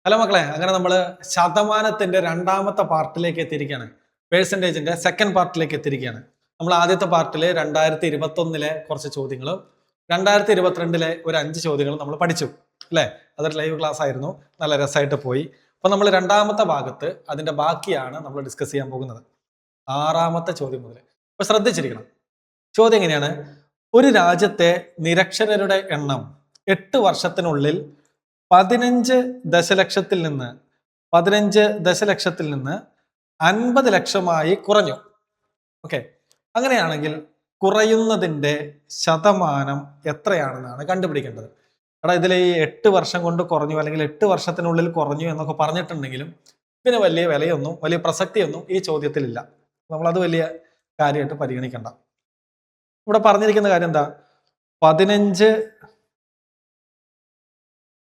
Hello മക്കളെ, അങ്ങനെ നമ്മൾ ശതമാനത്തിന്റെ രണ്ടാമത്തെ പാർട്ടിലേക്ക് എത്തിയിരിക്കുകയാണ്. പേഴ്സൻറ്റേജിന്റെ സെക്കൻഡ് പാർട്ടിലേക്ക് എത്തിയിരിക്കുകയാണ്. നമ്മൾ ആദ്യത്തെ പാർട്ടിൽ 2021 കുറച്ച് ചോദ്യങ്ങളും 2022 ഒരു 5 ചോദ്യങ്ങളും നമ്മൾ പഠിച്ചു അല്ലേ? അതൊരു ലൈവ് ക്ലാസ് ആയിരുന്നു, നല്ല രസമായിട്ട് പോയി. അപ്പൊ നമ്മൾ രണ്ടാമത്തെ ഭാഗത്ത് അതിന്റെ ബാക്കിയാണ് നമ്മൾ ഡിസ്കസ് ചെയ്യാൻ പോകുന്നത്. 6ാമത്തെ ചോദ്യം മുതൽ. അപ്പൊ ശ്രദ്ധിച്ചിരിക്കണം. ചോദ്യം എങ്ങനെയാണ്? ഒരു രാജ്യത്തെ നിരക്ഷരരുടെ എണ്ണം 8 വർഷത്തിനുള്ളിൽ 15 ദശലക്ഷത്തിൽ നിന്ന് 50 ലക്ഷമായി കുറഞ്ഞു. ഓക്കെ, അങ്ങനെയാണെങ്കിൽ കുറയുന്നതിന്റെ ശതമാനം എത്രയാണെന്നാണ് കണ്ടുപിടിക്കേണ്ടത്. എടാ, ഇതിൽ ഈ 8 വർഷം കൊണ്ട് കുറഞ്ഞു അല്ലെങ്കിൽ 8 വർഷത്തിനുള്ളിൽ കുറഞ്ഞു എന്നൊക്കെ പറഞ്ഞിട്ടുണ്ടെങ്കിലും ഇതിന് വലിയ വിലയൊന്നും വലിയ പ്രസക്തിയൊന്നും ഈ ചോദ്യത്തിലില്ല. നമ്മളത് വലിയ കാര്യമായിട്ട് പരിഗണിക്കണ്ട. ഇവിടെ പറഞ്ഞിരിക്കുന്ന കാര്യം എന്താ? 15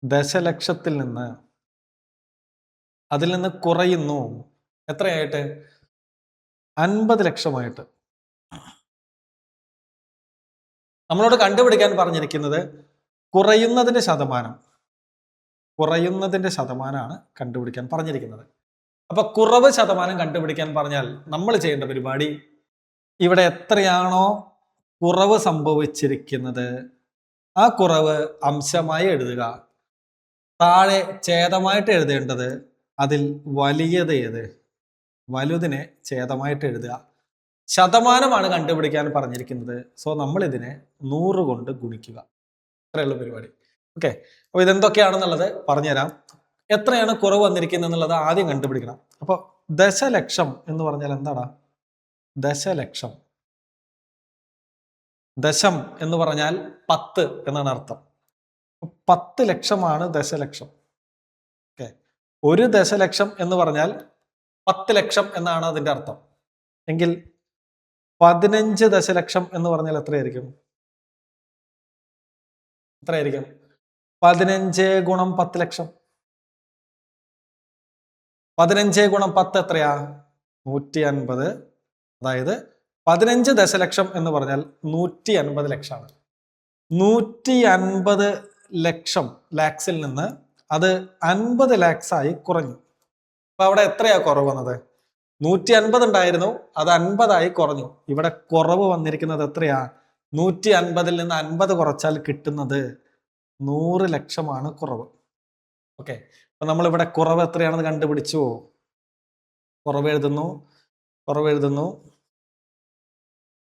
ദശലക്ഷത്തിൽ നിന്ന് അതിൽ നിന്ന് കുറയുന്നു. എത്രയായിട്ട്? 50 ലക്ഷമായിട്ട്. നമ്മളോട് കണ്ടുപിടിക്കാൻ പറഞ്ഞിരിക്കുന്നത് കുറയുന്നതിന്റെ ശതമാനമാണ് കണ്ടുപിടിക്കാൻ പറഞ്ഞിരിക്കുന്നത്. അപ്പൊ കുറവ് ശതമാനം കണ്ടുപിടിക്കാൻ പറഞ്ഞാൽ നമ്മൾ ചെയ്യേണ്ട പരിപാടി, ഇവിടെ എത്രയാണോ കുറവ് സംഭവിച്ചിരിക്കുന്നത് ആ കുറവ് അംശമായി എഴുതുക. താഴെ ഛേദമായിട്ട് എഴുതേണ്ടത് അതിൽ വലിയത് ഏത്? വലുതിനെ ഛേദമായിട്ട് എഴുതുക. ശതമാനമാണ് കണ്ടുപിടിക്കാൻ പറഞ്ഞിരിക്കുന്നത്. സോ നമ്മൾ ഇതിനെ 100 കൊണ്ട് ഗുണിക്കുക. അത്രയുള്ള പരിപാടി. ഓക്കെ, അപ്പൊ ഇതെന്തൊക്കെയാണെന്നുള്ളത് പറഞ്ഞുതരാം. എത്രയാണ് കുറവ് വന്നിരിക്കുന്നത് എന്നുള്ളത് ആദ്യം കണ്ടുപിടിക്കണം. അപ്പൊ ദശലക്ഷം എന്ന് പറഞ്ഞാൽ എന്താടാ? ദശലക്ഷം, ദശം എന്ന് പറഞ്ഞാൽ 10 എന്നാണ് അർത്ഥം. 10 ലക്ഷമാണ് ദശലക്ഷം. ഓക്കെ, ഒരു ദശലക്ഷം എന്ന് പറഞ്ഞാൽ 10 ലക്ഷം എന്നാണ് അതിന്റെ അർത്ഥം. എങ്കിൽ 15 ദശലക്ഷം എന്ന് പറഞ്ഞാൽ എത്രയായിരിക്കും? 15 ഗുണം 10 ലക്ഷം. 15 ഗുണം 10 എത്രയാ? 150. അതായത് 15 ദശലക്ഷം എന്ന് പറഞ്ഞാൽ 150 ലക്ഷമാണ്. 150 ലക്ഷം ലാക്സിൽ നിന്ന് അത് 50 ലാക്സ് ആയി കുറഞ്ഞു. അപ്പൊ അവിടെ എത്രയാ കുറവ് വന്നത്? 150 ഉണ്ടായിരുന്നു, അത് 50 ആയി കുറഞ്ഞു. ഇവിടെ കുറവ് വന്നിരിക്കുന്നത് എത്രയാ? 150 നിന്ന് 50 കുറച്ചാൽ കിട്ടുന്നത് 100 ലക്ഷമാണ് കുറവ്. ഓക്കെ, അപ്പൊ നമ്മളിവിടെ കുറവ് എത്രയാണെന്ന് കണ്ടുപിടിച്ചു. കുറവ് എഴുതുന്നു.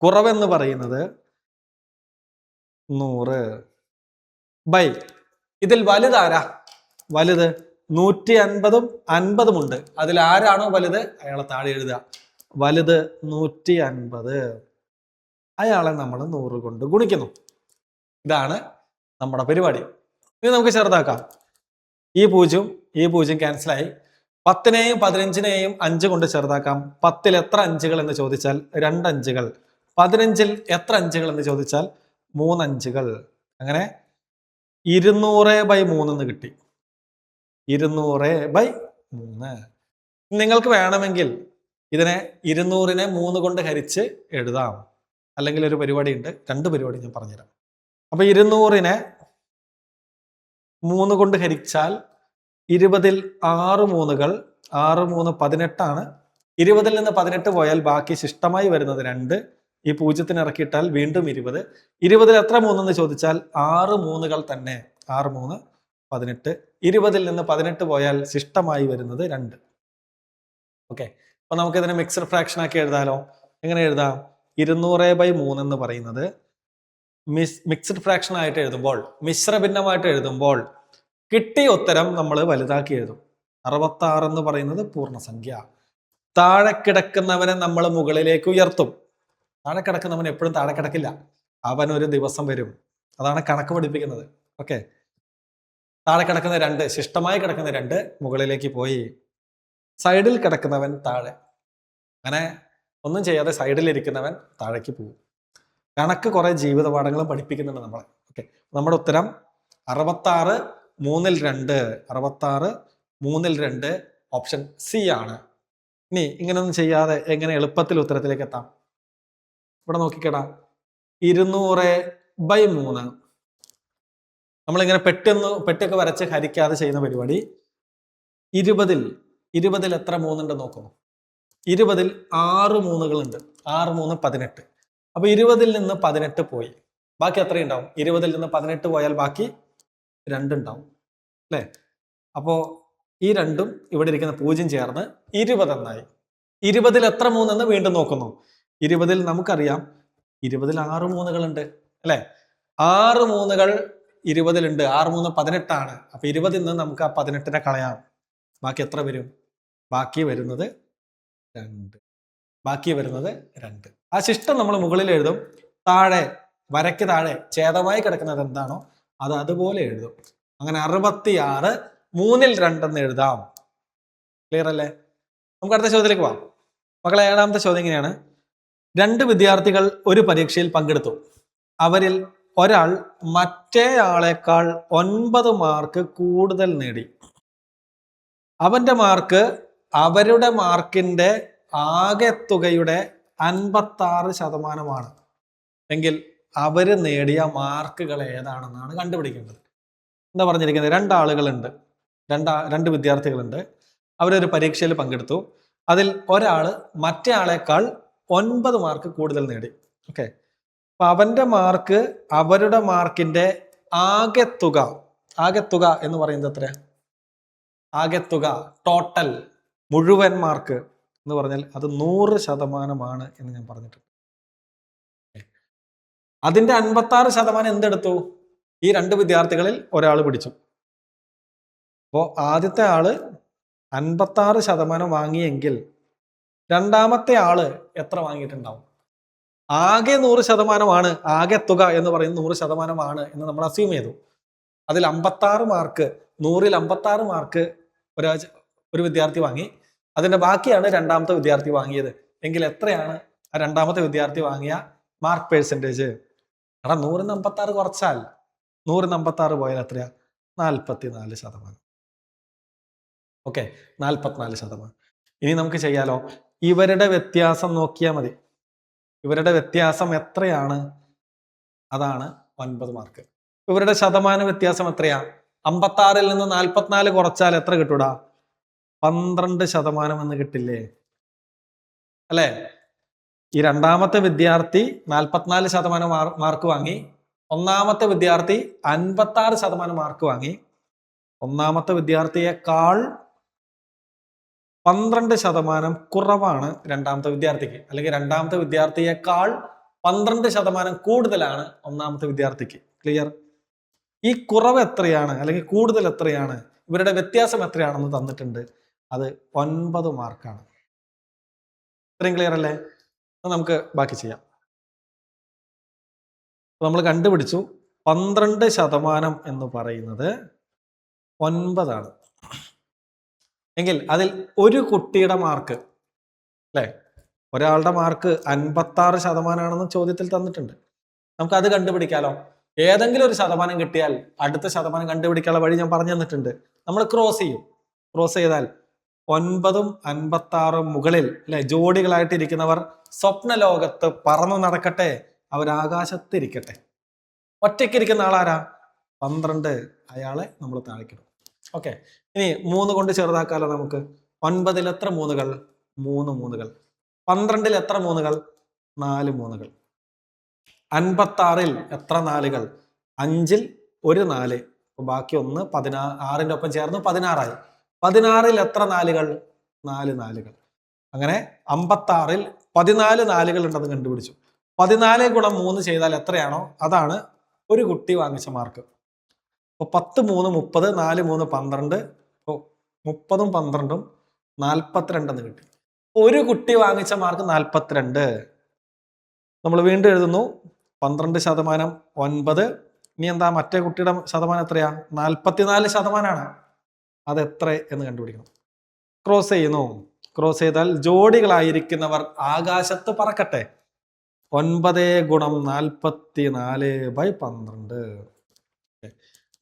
കുറവെന്ന് പറയുന്നത് 100 ബൈ, ഇതിൽ വലുതാരാ? വലുത് 150ഉം 50ഉം ഉണ്ട്. അതിൽ ആരാണോ വലുത് അയാളെ താഴെ എഴുതുക. വലുത് 150, അയാളെ നമ്മൾ 100 കൊണ്ട് ഗുണിക്കുന്നു. ഇതാണ് നമ്മുടെ പരിപാടി. ഇത് നമുക്ക് ചെറുതാക്കാം. ഈ പൂജ്യം ക്യാൻസലായി. 10നെയും 15നെയും 5 കൊണ്ട് ചെറുതാക്കാം. 10ൽ എത്ര അഞ്ചുകൾ എന്ന് ചോദിച്ചാൽ 2 അഞ്ചുകൾ. 15ൽ എത്ര അഞ്ചുകൾ എന്ന് ചോദിച്ചാൽ 3 അഞ്ചുകൾ. അങ്ങനെ 200/3 എന്ന് കിട്ടി. 200/3. നിങ്ങൾക്ക് വേണമെങ്കിൽ ഇതിനെ 200നെ 3 കൊണ്ട് ഹരിച്ച് എഴുതാം. അല്ലെങ്കിൽ ഒരു പരിപാടി ഉണ്ട്, 2 പരിപാടി ഞാൻ പറഞ്ഞുതരാം. അപ്പൊ 200നെ 3 കൊണ്ട് ഹരിച്ചാൽ 20ൽ 6 മൂന്നുകൾ, 6 3 18 ആണ്. 20ൽ നിന്ന് 18 പോയാൽ ബാക്കി ശിഷ്ടമായി വരുന്നത് 2. ഈ പൂജ്യത്തിന് ഇറക്കിയിട്ടാൽ വീണ്ടും 20. 20ൽ എത്ര 3 എന്ന് ചോദിച്ചാൽ 6 മൂന്നുകൾ തന്നെ. 6 3 18. 20ൽ നിന്ന് 18 പോയാൽ ശിഷ്ടമായി വരുന്നത് 2. ഓക്കെ, അപ്പൊ നമുക്ക് ഇതിനെ മിക്സഡ് ഫ്രാക്ഷൻ ആക്കി എഴുതാലോ. എങ്ങനെ എഴുതാം? 200/3 എന്ന് പറയുന്നത് മിക്സഡ് ഫ്രാക്ഷൻ ആയിട്ട് എഴുതുമ്പോൾ, മിശ്ര ഭിന്നമായിട്ട് എഴുതുമ്പോൾ കിട്ടിയ ഉത്തരം നമ്മൾ വലുതാക്കി എഴുതും. 66 എന്ന് പറയുന്നത് പൂർണ്ണസംഖ്യ. താഴെ കിടക്കുന്നവനെ നമ്മൾ മുകളിലേക്ക് ഉയർത്തും. താഴെ കിടക്കുന്നവൻ എപ്പോഴും താഴെ കിടക്കില്ല, അവൻ ഒരു ദിവസം വരും. അതാണ് കണക്ക് പഠിപ്പിക്കുന്നത്. ഓക്കെ, താഴെ കിടക്കുന്ന 2, ശിഷ്ടമായി കിടക്കുന്ന 2 മുകളിലേക്ക് പോയി. സൈഡിൽ കിടക്കുന്നവൻ താഴെ. അങ്ങനെ ഒന്നും ചെയ്യാതെ സൈഡിലിരിക്കുന്നവൻ താഴേക്ക് പോകും. കണക്ക് കുറെ ജീവിത പാഠങ്ങളും പഠിപ്പിക്കുന്നുണ്ട് നമ്മളെ. ഓക്കെ, നമ്മുടെ ഉത്തരം 66 3ൽ 2. 66 3ൽ 2 ഓപ്ഷൻ സി ആണ്. ഇനി ഇങ്ങനെയൊന്നും ചെയ്യാതെ എങ്ങനെ എളുപ്പത്തിൽ ഉത്തരത്തിലേക്ക് എത്താം? ഇവിടെ നോക്കിക്കേടാ, 200/3. നമ്മളിങ്ങനെ പെട്ടിയൊക്കെ വരച്ച് ഹരിക്കാതെ ചെയ്യുന്ന പരിപാടി. 20ൽ എത്ര മൂന്നുണ്ട് നോക്കുന്നു. 20ൽ 6 മൂന്നുകളുണ്ട്. 6 3 18. അപ്പൊ 20ൽ നിന്ന് 18 പോയി, ബാക്കി എത്രയുണ്ടാവും? 20ൽ നിന്ന് 18 പോയാൽ ബാക്കി 2 ഉണ്ടാവും അല്ലെ? അപ്പോ ഈ രണ്ടും ഇവിടെ ഇരിക്കുന്ന 0 ചേർന്ന് 20 എന്നായി. 20ൽ എത്ര മൂന്നെന്ന് വീണ്ടും നോക്കുന്നു. 20ൽ നമുക്കറിയാം 20ൽ 6 മൂന്നുകളുണ്ട് അല്ലെ? 6 മൂന്നുകൾ 20ൽ ഉണ്ട്. 6 3 18 ആണ്. അപ്പൊ 20ൽ നിന്ന് നമുക്ക് ആ 18നെ കളയാം. ബാക്കി എത്ര വരും? ബാക്കി വരുന്നത് 2. ബാക്കി വരുന്നത് 2. ആ ശിഷ്ടം നമ്മൾ മുകളിൽ എഴുതും. താഴെ വരയ്ക്ക് താഴെ ഛേദമായി കിടക്കുന്നത് എന്താണോ അത് അതുപോലെ എഴുതും. അങ്ങനെ 66 3ൽ 2 എന്ന് എഴുതാം. ക്ലിയർ അല്ലേ? നമുക്ക് അടുത്ത ചോദ്യത്തിലേക്ക് പോവാം. മക്കളെ, 7ാമത്തെ ചോദ്യം ഇങ്ങനെയാണ്. 2 വിദ്യാർത്ഥികൾ ഒരു പരീക്ഷയിൽ പങ്കെടുത്തു. അവരിൽ ഒരാൾ മറ്റേ ആളെക്കാൾ 9 മാർക്ക് കൂടുതൽ നേടി. അവന്റെ മാർക്ക് അവരുടെ മാർക്കിന്റെ ആകെ തുകയുടെ 56% എങ്കിൽ അവര് നേടിയ മാർക്കുകൾ ഏതാണെന്നാണ് കണ്ടുപിടിക്കേണ്ടത്. എന്താ പറഞ്ഞിരിക്കുന്നത്? 2 ആളുകളുണ്ട്, 2 വിദ്യാർത്ഥികളുണ്ട്. അവരൊരു പരീക്ഷയിൽ പങ്കെടുത്തു. അതിൽ ഒരാൾ മറ്റേ ആളെക്കാൾ 9 മാർക്ക് കൂടുതൽ നേടി. ഓക്കെ, അപ്പൊ അവന്റെ മാർക്ക് അവരുടെ മാർക്കിന്റെ ആകെ തുക എന്ന് പറയുന്നത് എത്ര? ആകെ തുക, ടോട്ടൽ, മുഴുവൻ മാർക്ക് എന്ന് പറഞ്ഞാൽ അത് 100% എന്ന് ഞാൻ പറഞ്ഞിട്ടുണ്ട്. അതിന്റെ 56% എന്തെടുത്തു? ഈ 2 വിദ്യാർത്ഥികളിൽ ഒരാൾ പിടിച്ചു. അപ്പോ ആദ്യത്തെ ആള് 56% വാങ്ങിയെങ്കിൽ രണ്ടാമത്തെ ആള് എത്ര വാങ്ങിയിട്ടുണ്ടാവും? ആകെ 100% ആകെ തുക എന്ന് പറയുന്നത് 100% എന്ന് നമ്മൾ അസ്യൂം ചെയ്തു. അതിൽ 56 മാർക്ക്, 100ൽ 56 മാർക്ക് ഒരു വിദ്യാർത്ഥി വാങ്ങി. അതിന്റെ ബാക്കിയാണ് രണ്ടാമത്തെ വിദ്യാർത്ഥി വാങ്ങിയത്. എങ്കിൽ എത്രയാണ് ആ രണ്ടാമത്തെ വിദ്യാർത്ഥി വാങ്ങിയ മാർക്ക് പെർസെൻറ്റേജ്? എടാ, 100ന് 56 കുറച്ചാൽ 100ന് 56 പോയാൽ എത്രയാ? 44%. ഓക്കെ, 44%. ഇനി നമുക്ക് ചെയ്യാലോ. ഇവരുടെ വ്യത്യാസം നോക്കിയാൽ മതി. ഇവരുടെ വ്യത്യാസം എത്രയാണ്? അതാണ് 9 മാർക്ക്. ഇവരുടെ ശതമാന വ്യത്യാസം എത്രയാ? 56ൽ നിന്ന് 44 കുറച്ചാൽ എത്ര കിട്ടൂടാ? 12% എന്ന് കിട്ടില്ലേ? അല്ലെ? ഈ രണ്ടാമത്തെ വിദ്യാർത്ഥി 44% മാർക്ക് വാങ്ങി. ഒന്നാമത്തെ വിദ്യാർത്ഥി 56% മാർക്ക് വാങ്ങി. ഒന്നാമത്തെ വിദ്യാർത്ഥിയേക്കാൾ 12% കുറവാണ് രണ്ടാമത്തെ വിദ്യാർത്ഥിക്ക്, അല്ലെങ്കിൽ രണ്ടാമത്തെ വിദ്യാർത്ഥിയേക്കാൾ 12% കൂടുതലാണ് ഒന്നാമത്തെ വിദ്യാർത്ഥിക്ക്. ക്ലിയർ? ഈ കുറവ് എത്രയാണ് അല്ലെങ്കിൽ കൂടുതൽ എത്രയാണ്, ഇവരുടെ വ്യത്യാസം എത്രയാണെന്ന് തന്നിട്ടുണ്ട്. അത് 9 മാർക്കാണ്. ഇത്രയും ക്ലിയർ അല്ലേ? നമുക്ക് ബാക്കി ചെയ്യാം. നമ്മൾ കണ്ടുപിടിച്ചു 12% എന്ന് പറയുന്നത് 9 എങ്കിൽ അതിൽ ഒരു കുട്ടിയുടെ മാർക്ക് അല്ലെ, ഒരാളുടെ മാർക്ക് 56% ചോദ്യത്തിൽ തന്നിട്ടുണ്ട്. നമുക്ക് അത് കണ്ടുപിടിക്കാലോ. ഏതെങ്കിലും ഒരു ശതമാനം കിട്ടിയാൽ അടുത്ത ശതമാനം കണ്ടുപിടിക്കാനുള്ള വഴി ഞാൻ പറഞ്ഞു തന്നിട്ടുണ്ട്. നമ്മൾ ക്രോസ് ചെയ്യും. ക്രോസ് ചെയ്താൽ 9ഉം 56ഉം മുകളിൽ അല്ലെ ജോഡികളായിട്ട് ഇരിക്കുന്നവർ സ്വപ്ന ലോകത്ത് പറന്നു നടക്കട്ടെ, അവരാകാശത്തിരിക്കട്ടെ. ഒറ്റയ്ക്കിരിക്കുന്ന ആളാരാ? 12. അയാളെ നമ്മൾ താഴേക്കിടും. ഓക്കെ, ഇനി 3 കൊണ്ട് ചെറുതാക്കാലോ നമുക്ക്. 9ൽ എത്ര മൂന്നുകൾ? 3 മൂന്നുകൾ. 12ൽ എത്ര മൂന്നുകൾ? 4 മൂന്നുകൾ. 56ൽ എത്ര നാലുകൾ? 5ൽ ഒരു 4. ബാക്കി 1 16ന്റെ ഒപ്പം ചേർന്ന് 16ആയി. 16ൽ എത്ര നാലുകൾ? 4 നാലുകൾ. അങ്ങനെ 56ൽ 14 നാലുകൾ ഉണ്ടെന്ന് കണ്ടുപിടിച്ചു. 14 ഗുണം 3 ചെയ്താൽ എത്രയാണോ അതാണ് ഒരു കുട്ടി വാങ്ങിച്ച മാർക്ക്. അപ്പൊ 10 3 30, 4 3 12. അപ്പോൾ 30ഉം 12ഉം 42 എന്ന് കിട്ടി. ഒരു കുട്ടി വാങ്ങിച്ച മാർക്ക് 42. നമ്മൾ വീണ്ടും എഴുതുന്നു. 12% 9. ഇനി എന്താ മറ്റേ കുട്ടിയുടെ ശതമാനം എത്രയാ? 44%. അതെത്ര എന്ന് കണ്ടുപിടിക്കണം. ക്രോസ് ചെയ്യുന്നു. ക്രോസ് ചെയ്താൽ ജോഡികളായിരിക്കുന്നവർ ആകാശത്ത് പറക്കട്ടെ. 9 ഗുണം 44/12.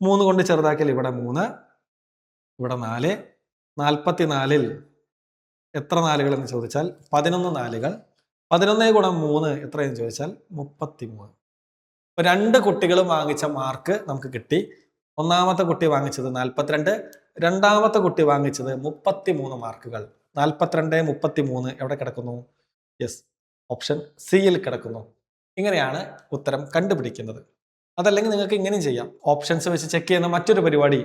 3 കൊണ്ട് ചെറുതാക്കിയാൽ ഇവിടെ 3, ഇവിടെ 4. 44ൽ എത്ര നാലുകൾ എന്ന് ചോദിച്ചാൽ 11 നാലുകൾ. 11 ഗുണം 3 എത്രയെന്ന് ചോദിച്ചാൽ 33. 2 കുട്ടികളും വാങ്ങിച്ച മാർക്ക് നമുക്ക് കിട്ടി. ഒന്നാമത്തെ കുട്ടി വാങ്ങിച്ചത് 42, രണ്ടാമത്തെ കുട്ടി വാങ്ങിച്ചത് 33 മാർക്കുകൾ. 42, 33 എവിടെ കിടക്കുന്നു? യെസ്, ഓപ്ഷൻ സിയിൽ കിടക്കുന്നു. ഇങ്ങനെയാണ് ഉത്തരം കണ്ടുപിടിക്കുന്നത്. അതല്ലെങ്കിൽ നിങ്ങൾക്ക് ഇങ്ങനെയും ചെയ്യാം. ഓപ്ഷൻസ് വെച്ച് ചെക്ക് ചെയ്യുന്ന മറ്റൊരു പരിപാടി,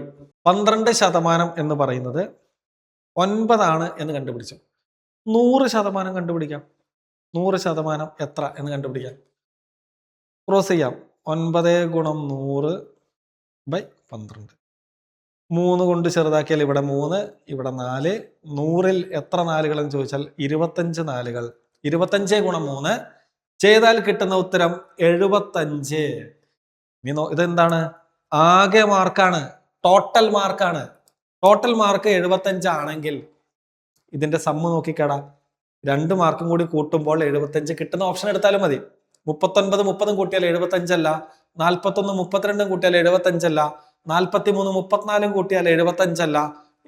12% എന്ന് പറയുന്നത് 9 ആണ് എന്ന് കണ്ടുപിടിച്ചു. 100% കണ്ടുപിടിക്കാം. 100% എത്ര എന്ന് കണ്ടുപിടിക്കാം. ക്രോസ് ചെയ്യാം. 9 ഗുണം 100 ബൈ 12. 3 കൊണ്ട് ചെറുതാക്കിയാൽ ഇവിടെ 3, ഇവിടെ 4. 100-ൽ എത്ര നാലുകളെന്ന് ചോദിച്ചാൽ 25 നാലുകൾ. 25 ഗുണം 3 ചെയ്താൽ കിട്ടുന്ന ഉത്തരം 75. ഇതെന്താണ്? ആകെ മാർക്കാണ്, ടോട്ടൽ മാർക്കാണ്. ടോട്ടൽ മാർക്ക് 75 ആണെങ്കിൽ ഇതിന്റെ സമ്മ് നോക്കിക്കടാ. 2 മാർക്കും കൂടി കൂട്ടുമ്പോൾ 75 കിട്ടുന്ന ഓപ്ഷൻ എടുത്താലും മതി. 39 30 കൂട്ടിയാൽ 75 അല്ല, 41 32 കൂട്ടിയാൽ 75 അല്ല, 43 34 കൂട്ടിയാൽ 75 അല്ല.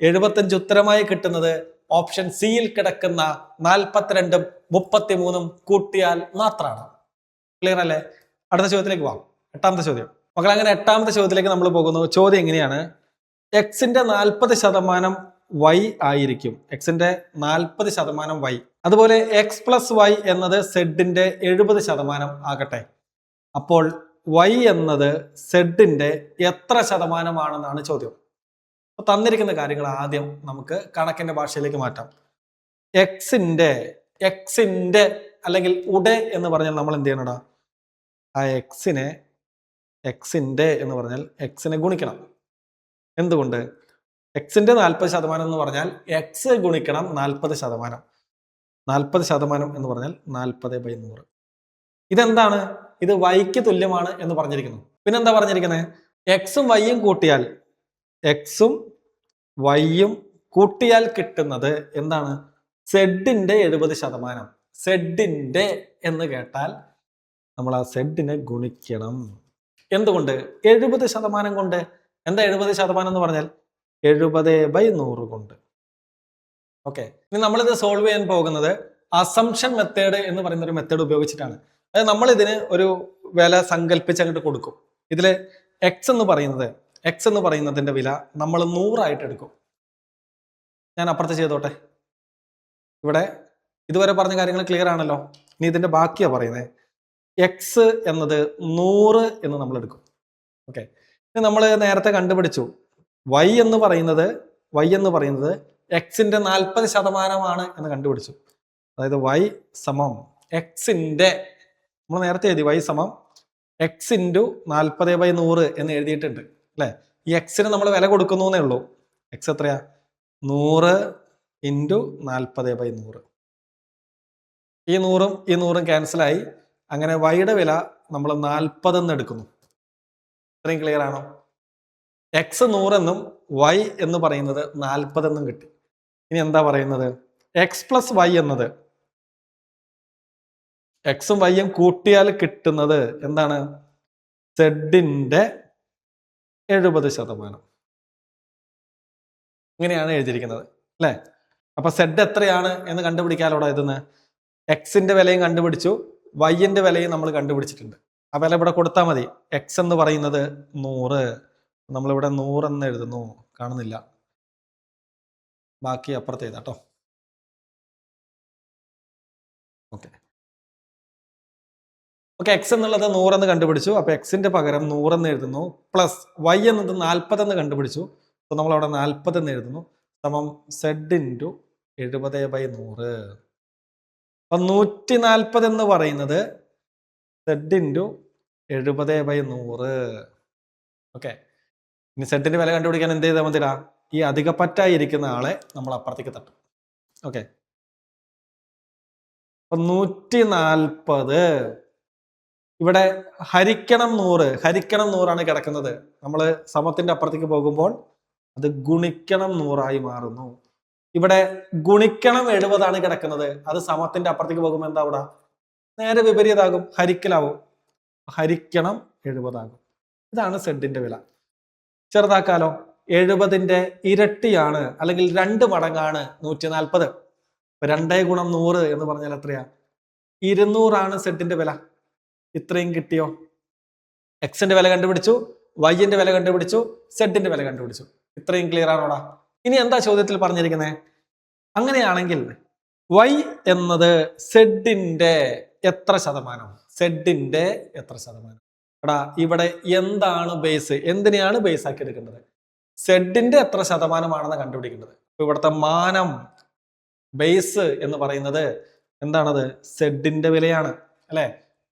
75 ഉത്തരമായി കിട്ടുന്നത് ഓപ്ഷൻ സിയിൽ കിടക്കുന്ന 42ഉം 33ഉം കൂട്ടിയാൽ മാത്രമാണ്. ക്ലിയർ അല്ലേ? അടുത്ത ചോദ്യത്തിലേക്ക് പോവാം. 8ാമത്തെ ചോദ്യം. മക്കൾ, അങ്ങനെ 8ാമത്തെ ചോദ്യത്തിലേക്ക് നമ്മൾ പോകുന്നു. ചോദ്യം എങ്ങനെയാണ്? എക്സിന്റെ 40% y ആയിരിക്കും. എക്സിന്റെ 40% y. അതുപോലെ എക്സ് പ്ലസ് വൈ എന്നത് സെഡിന്റെ 70% ആകട്ടെ. അപ്പോൾ y എന്നത് സെഡിന്റെ എത്ര ശതമാനമാണെന്നാണ് ചോദ്യം. അപ്പൊ തന്നിരിക്കുന്ന കാര്യങ്ങൾ ആദ്യം നമുക്ക് കണക്കിന്റെ ഭാഷയിലേക്ക് മാറ്റാം. എക്സിന്റെ അല്ലെങ്കിൽ ഉടെ എന്ന് പറഞ്ഞാൽ നമ്മൾ എന്ത് ചെയ്യണടാ? ആ എക്സിന്റെ എന്ന് പറഞ്ഞാൽ എക്സിനെ ഗുണിക്കണം. എന്തുകൊണ്ട്? എക്സിന്റെ 40% എന്ന് പറഞ്ഞാൽ എക്സ് ഗുണിക്കണം 40%. 40% എന്ന് പറഞ്ഞാൽ 40/100. ഇതെന്താണ്? ഇത് വൈക്ക് തുല്യമാണ് എന്ന് പറഞ്ഞിരിക്കുന്നു. പിന്നെന്താ പറഞ്ഞിരിക്കുന്നത്? എക്സും വൈയും കൂട്ടിയാൽ കിട്ടുന്നത് എന്താണ്? സെഡിന്റെ 70%. സെഡിന്റെ എന്ന് കേട്ടാൽ നമ്മൾ ആ സെഡിനെ ഗുണിക്കണം. എന്തുകൊണ്ട്? 70% കൊണ്ട്. എന്താ 70% എന്ന് പറഞ്ഞാൽ 70/100 കൊണ്ട്. ഓക്കെ, ഇനി നമ്മളിത് സോൾവ് ചെയ്യാൻ പോകുന്നത് അസംഷൻ മെത്തേഡ് എന്ന് പറയുന്ന ഒരു മെത്തേഡ് ഉപയോഗിച്ചിട്ടാണ്. അതായത് നമ്മൾ ഇതിന് ഒരു വില സങ്കല്പിച്ച് അങ്ങോട്ട് കൊടുക്കും. ഇതില് എക്സ് എന്ന് പറയുന്നതിന്റെ വില നമ്മൾ 100 ആയിട്ട് എടുക്കും. ഞാൻ അപ്പുറത്ത് ചെയ്തോട്ടെ. ഇവിടെ ഇതുവരെ പറഞ്ഞ കാര്യങ്ങൾ ക്ലിയർ ആണല്ലോ. ഇനി ഇതിന്റെ ബാക്കിയാ പറയുന്നത്. എക്സ് എന്നത് 100 എന്ന് നമ്മൾ എടുക്കും. ഓക്കെ, ഇനി നമ്മൾ നേരത്തെ കണ്ടുപിടിച്ചു y എന്ന് പറയുന്നത് എക്സിന്റെ 40% എന്ന് കണ്ടുപിടിച്ചു. അതായത് y സമം എക്സിന്റെ, നമ്മൾ നേരത്തെ എഴുതി y സമം എക്സ് ഇൻറ്റു 40/100 എന്ന് എഴുതിയിട്ടുണ്ട് അല്ലെ. ഈ എക്സിന് നമ്മൾ വില കൊടുക്കുന്നു എന്നേ ഉള്ളൂ. എക്സ് എത്രയാ? 100 ഇൻറ്റു 40/100. ഈ 100ഉം ക്യാൻസലായി. അങ്ങനെ വൈയുടെ വില നമ്മൾ 40 എന്ന് എടുക്കുന്നു. ഇത്രയും ക്ലിയർ ആണോ? എക്സ് 100 എന്നും y എന്ന് പറയുന്നത് 40 എന്നും കിട്ടി. ഇനി എന്താ പറയുന്നത്? എക്സ് പ്ലസ് വൈ എന്നത്, എക്സും വൈയും കൂട്ടിയാൽ കിട്ടുന്നത് എന്താണ്? സെഡിന്റെ 70%. ഇങ്ങനെയാണ് എഴുതിയിരിക്കുന്നത് അല്ലെ. അപ്പൊ സെഡ് എത്രയാണ് എന്ന് കണ്ടുപിടിക്കാലോടാ. ഇതിന്ന് എക്സിന്റെ വിലയും കണ്ടുപിടിച്ചു, വൈന്റെ വിലയും നമ്മൾ കണ്ടുപിടിച്ചിട്ടുണ്ട്. ആ വില ഇവിടെ കൊടുത്താൽ മതി. എക്സ് എന്ന് പറയുന്നത് 100. നമ്മളിവിടെ 100 എന്ന് എഴുതുന്നു, കാണുന്നില്ല. ബാക്കി അപ്പുറത്ത് എഴുതാട്ടോ. ഓക്കെ, എക്സ് എന്നുള്ളത് 100 എന്ന് കണ്ടുപിടിച്ചു. അപ്പൊ എക്സിന്റെ പകരം 100 എന്ന് എഴുതുന്നു. പ്ലസ് വൈ എന്നത് 40 എന്ന് കണ്ടുപിടിച്ചു. അപ്പൊ നമ്മൾ അവിടെ 40 എന്ന് എഴുതുന്നു. സമം സെഡ് ഇൻറ്റു 70/100. അപ്പൊ 140 എന്ന് പറയുന്നത് സെഡ് ഇൻറ്റു 70/100. ഓക്കെ, ഇനി സെഡിന്റെ വില കണ്ടുപിടിക്കാൻ എന്ത് ചെയ്താൽ മതിടാ? ഈ അധികപ്പറ്റായിരിക്കുന്ന ആളെ നമ്മൾ അപ്പുറത്തേക്ക് തട്ടും. ഓക്കെ, അപ്പൊ 140 ഇവിടെ ഹരിക്കണം 100 ആണ് കിടക്കുന്നത്. നമ്മൾ സമത്തിന്റെ അപ്പുറത്തേക്ക് പോകുമ്പോൾ അത് ഗുണിക്കണം 100 ആയി മാറുന്നു. ഇവിടെ ഗുണിക്കണം 70 ആണ് കിടക്കുന്നത്. അത് സമത്തിന്റെ അപ്പുറത്തേക്ക് പോകുമ്പോൾ എന്താ? അവിടെ നേരെ വിപരീതമാകും, ഹരിക്കലാവും. ഹരിക്കണം 70 ആകും. ഇതാണ് സെഡിന്റെ വില. ചെറുതാക്കാലോ. 70ന്റെ ഇരട്ടിയാണ്, അല്ലെങ്കിൽ 2 മടങ്ങാണ് 140. 2 ഗുണം 100 എന്ന് പറഞ്ഞാൽ എത്രയാ? 200 ആണ് സെഡിന്റെ വില. ഇത്രയും കിട്ടിയോ? എക്സിന്റെ വില കണ്ടുപിടിച്ചു, വൈന്റെ വില കണ്ടുപിടിച്ചു, സെഡിന്റെ വില കണ്ടുപിടിച്ചു. ഇത്രയും ക്ലിയർ ആണോടാ? ഇനി എന്താ ചോദ്യത്തിൽ പറഞ്ഞിരിക്കുന്നത്? അങ്ങനെയാണെങ്കിൽ y എന്നത് സെഡിന്റെ എത്ര ശതമാനം? സെഡിന്റെ എത്ര ശതമാനം? എടാ ഇവിടെ എന്താണ് ബേസ്? എന്തിനെയാണ് ബേസ് ആക്കി എടുക്കേണ്ടത്? സെഡിന്റെ എത്ര ശതമാനമാണെന്ന് കണ്ടുപിടിക്കേണ്ടത്. അപ്പൊ ഇവിടുത്തെ മാനം ബേസ് എന്ന് പറയുന്നത് എന്താണത്? സെഡിന്റെ വിലയാണ് അല്ലെ?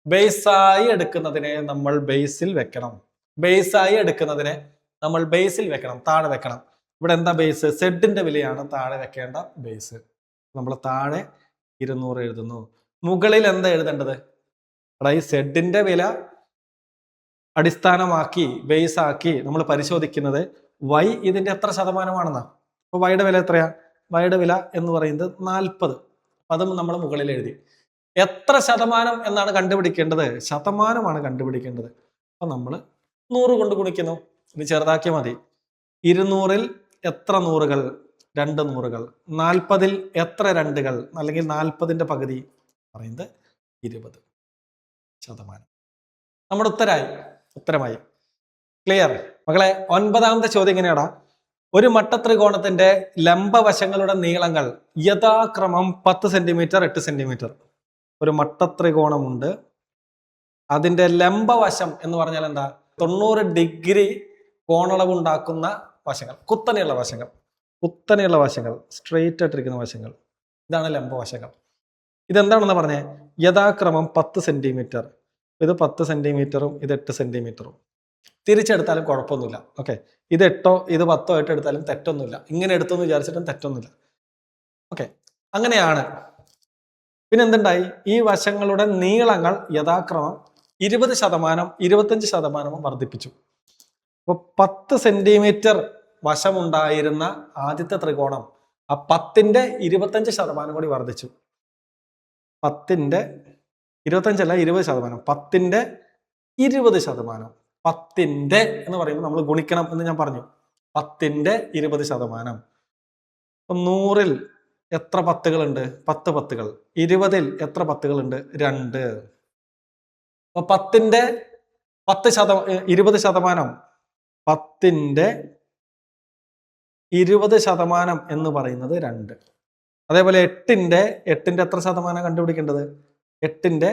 ബേസായി എടുക്കുന്നതിനെ നമ്മൾ ബേസിൽ വെക്കണം. ബേസായി എടുക്കുന്നതിനെ നമ്മൾ ബേസിൽ വെക്കണം, താഴെ വെക്കണം. ഇവിടെ എന്താ ബേസ്? സെഡിന്റെ വിലയാണ് താഴെ വെക്കേണ്ട ബേസ്. നമ്മൾ താഴെ 200 എഴുതുന്നു. മുകളിൽ എന്താ എഴുതേണ്ടത്? എടാ ഈ സെഡിന്റെ വില അടിസ്ഥാനമാക്കി ബേസ് ആക്കി നമ്മൾ പരിശോധിക്കുന്നത് y ഇതിന്റെ എത്ര ശതമാനമാണെന്നാ. അപ്പൊ വൈയുടെ വില എത്രയാ? വൈയുടെ വില എന്ന് പറയുന്നത് 40. അതും നമ്മൾ മുകളിൽ എഴുതി. എത്ര ശതമാനം എന്നാണ് കണ്ടുപിടിക്കേണ്ടത്? ശതമാനമാണ് കണ്ടുപിടിക്കേണ്ടത്. അപ്പൊ നമ്മൾ 100 കൊണ്ട് ഗുണിക്കുന്നു. ഇനി ചെറുതാക്കിയാൽ മതി. 200-ൽ എത്ര നൂറുകൾ? 2 നൂറുകൾ. 40-ൽ എത്ര രണ്ടുകൾ? അല്ലെങ്കിൽ 40ന്റെ പകുതി പറയുന്നത് 20 ശതമാനം. നമ്മുടെ ഉത്തരമായി. ക്ലിയർ മക്കളെ? 9ാമത്തെ ചോദ്യം എങ്ങനെയാടാ? ഒരു മട്ടത്രികോണത്തിന്റെ ലംബവശങ്ങളുടെ നീളങ്ങൾ യഥാക്രമം 10 സെന്റിമീറ്റർ, 8 സെന്റിമീറ്റർ. ഒരു മട്ടത്രികോണമുണ്ട്. അതിന്റെ ലംബവശം എന്ന് പറഞ്ഞാൽ എന്താ? 90 ഡിഗ്രി കോണളവ് ഉണ്ടാക്കുന്ന വശങ്ങൾ, കുത്തനെയുള്ള വശങ്ങൾ, സ്ട്രെയിറ്റ് ആയിട്ടിരിക്കുന്ന വശങ്ങൾ. ഇതാണ് ലംബവശങ്ങൾ. ഇതെന്താണെന്ന് പറഞ്ഞേ? യഥാക്രമം 10 സെന്റിമീറ്റർ. ഇത് 10 സെന്റിമീറ്ററും ഇത് 8 സെന്റിമീറ്ററും. തിരിച്ചെടുത്താലും കുഴപ്പമൊന്നുമില്ല. ഓക്കെ, ഇത് 8ഓ ഇത് 10ഓ ആയിട്ട് എടുത്താലും തെറ്റൊന്നുമില്ല. ഇങ്ങനെ എടുത്തെന്ന് വിചാരിച്ചിട്ടും തെറ്റൊന്നുമില്ല. ഓക്കെ, അങ്ങനെയാണ്. പിന്നെ എന്തുണ്ടായി? ഈ വശങ്ങളുടെ നീളങ്ങൾ യഥാക്രമം 20%, 25% വർദ്ധിപ്പിച്ചു. അപ്പൊ 10 സെന്റിമീറ്റർ വശമുണ്ടായിരുന്ന ആദ്യത്തെ ത്രികോണം ആ 10ന്റെ 25% കൂടി വർദ്ധിച്ചു. 10ന്റെ 25 അല്ല, 20%. 10ന്റെ 20%. 10ന്റെ എന്ന് പറയുമ്പോൾ നമ്മൾ ഗുണിക്കണം എന്ന് ഞാൻ പറഞ്ഞു. 10ന്റെ 20%. 100-ൽ എത്ര പത്തുകളുണ്ട്? 10 പത്തുകൾ. 20-ൽ എത്ര പത്തുകളുണ്ട്? 2. അപ്പൊ 10ന്റെ 20%. 10ന്റെ 20% എന്ന് പറയുന്നത് 2. അതേപോലെ 8ന്റെ എത്ര ശതമാനം കണ്ടുപിടിക്കേണ്ടത്? 8ന്റെ